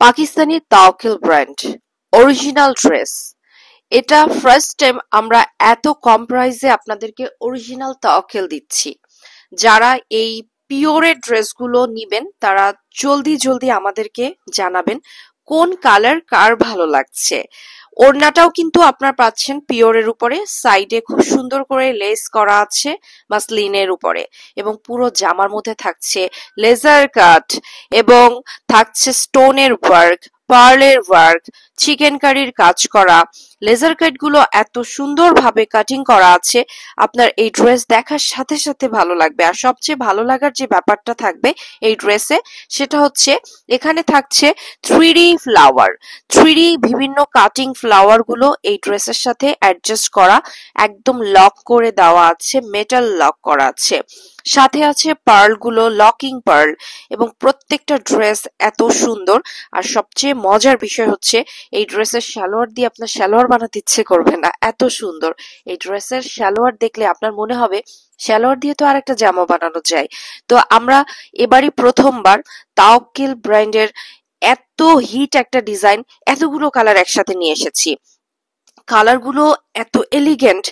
পাকিস্তানি তাওকিল brand original dress. এটা first time আমরা এত কম প্রাইসে আপনাদেরকে অরিজিনাল তাওকিল দিচ্ছি। যারা এই পিওরের ড্রেসগুলো নিবেন তারা জলদি জলদি আমাদেরকে জানাবেন কোন কালার কার ভালো লাগছে। ওড়নাটাও কিন্তু আপনারা পাচ্ছেন পিওরের উপরে, সাইডে খুব সুন্দর করে লেস করা আছে মাসলিনের উপরে, এবং পুরো জামার মধ্যে থাকছে লেজার কাট এবং থাকছে স্টোনের ওয়ার্ক, পার্লের ওয়ার্ক, চিকেন কারির কাজ করা। লেজার কাট গুলো এত সুন্দর ভাবে কাটিং করা আছে, আপনার এই ড্রেস দেখার সাথে সাথে ভালো লাগবে। আর সবচেয়ে ভালো লাগার যে ব্যাপারটা থাকবে এই ড্রেসে, সেটা হচ্ছে এখানে থাকছে 3D ফ্লাওয়ার। 3D বিভিন্ন কাটিং ফ্লাওয়ার গুলো এই ড্রেসের সাথে অ্যাডজাস্ট করা, একদম লক করে দেওয়া আছে, মেটাল লক করা আছে। সাথে আছে পার্ল গুলো, লকিং পার্ল, এবং প্রত্যেকটা ড্রেস এত সুন্দর। আর সবচেয়ে মজার বিষয় হচ্ছে এই ড্রেসের সালোয়ার দিয়ে আপনার সালোয়ার বানাতে ইচ্ছে করবে না, এত সুন্দর। এই ড্রেসের সালোয়ার দেখলে আপনার মনে হবে সালোয়ার দিয়ে তো আরেকটা জামা বানানো যায়। তো আমরা এবারই প্রথমবার তাওকিল ব্র্যান্ডের এত হিট একটা ডিজাইন, এতগুলো কালার একসাথে নিয়ে এসেছি। কালারগুলো এত এলিগেন্ট,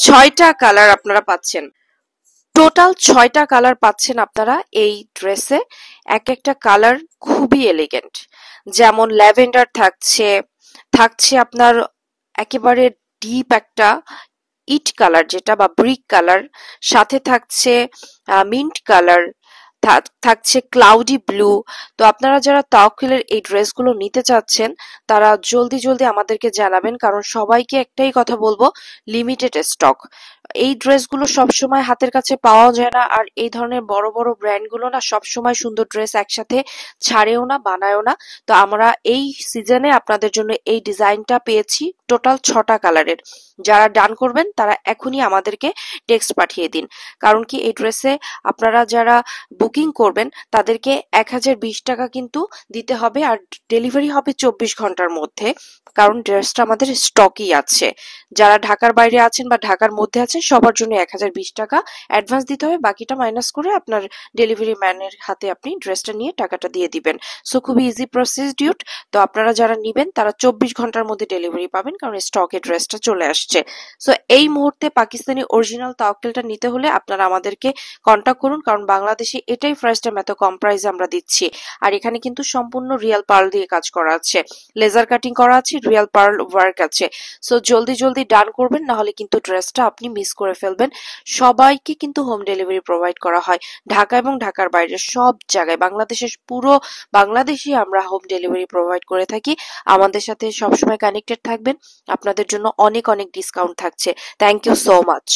6টা কালার আপনারা পাচ্ছেন। টোটাল 6টা কালার পাচ্ছেন আপনারা এই ড্রেসে। এক একটা কালার খুবই এলিগেন্ট। যেমন ল্যাভেন্ডার থাকছে, থাকছে আপনার একেবারে ডিপ একটা ইট কালার যেটা বা ব্রিক কালার, সাথে থাকছে মিন্ট কালার, থাকছে ক্লাউডি ব্লু। তো আপনারা যারা তাওকিলের এই ড্রেসগুলো নিতে চাচ্ছেন তারা জলদি জলদি আমাদেরকে জানাবেন, কারণ সবাইকে একটাই কথা বলবো, লিমিটেড স্টক। এই ড্রেসগুলো সবসময় হাতের কাছে পাওয়া যায় না, আর এই ধরনের বড় বড় ব্র্যান্ডগুলো না সবসময় সুন্দর ড্রেস একসাথে ছাড়েও না, বানায়ও না। তো আমরা এই সিজনে আপনাদের জন্য এই ডিজাইনটা পেয়েছি টোটাল 6টা কালারের। যারা ডান করবেন তারা এখনই আমাদেরকে টেক্সট পাঠিয়ে দিন, কারণ কি এই ড্রেসে আপনারা যারা বুকিং করবেন তাদেরকে 1020 টাকা কিন্তু দিতে হবে, আর ডেলিভারি হবে 24 ঘন্টার মধ্যে, কারণ ড্রেসটা আমাদের স্টকই আছে। যারা ঢাকার বাইরে আছেন বা ঢাকার মধ্যে আছেন সবার জন্য 1020 টাকা অ্যাডভান্স দিতে হবে, বাকিটা মাইনাস করে আপনার ডেলিভারি ম্যানের হাতে আপনি ড্রেসটা নিয়ে টাকাটা দিয়ে দিবেন। সো খুবই ইজি প্রসেস ডিউট। তো আপনারা যারা নিবেন তারা 24 ঘন্টার মধ্যে ডেলিভারি পাবেন, কারণ স্টকে ড্রেসটা চলে আসছে। সো এই মুহূর্তে পাকিস্তানি অরিজিনাল তাওকিলটা নিতে হলে আপনারা আমাদেরকে কন্টাক্ট করুন, কারণ বাংলাদেশে এটাই ফার্স্ট টাইম এত কম প্রাইসে আমরা দিচ্ছি। আর এখানে কিন্তু সম্পূর্ণ রিয়েল পার্ল দিয়ে কাজ করা আছে, লেজার কাটিং করা আছে, রিয়েল পার্ল ওয়ার্ক আছে। সো জলদি জলদি ডান করবেন, না হলে কিন্তু ড্রেসটা আপনি মিস করে ফেলবেন। সবাইকে কিন্তু হোম ডেলিভারি প্রোভাইড করা হয়, ঢাকা এবং ঢাকার বাইরে সব জায়গায়, বাংলাদেশের পুরো বাংলাদেশে আমরা হোম ডেলিভারি প্রোভাইড করে থাকি। আমাদের সাথে সবসময় কানেক্টেড থাকবেন, আপনাদের জন্য অনেক অনেক ডিসকাউন্ট থাকছে। Thank you so much.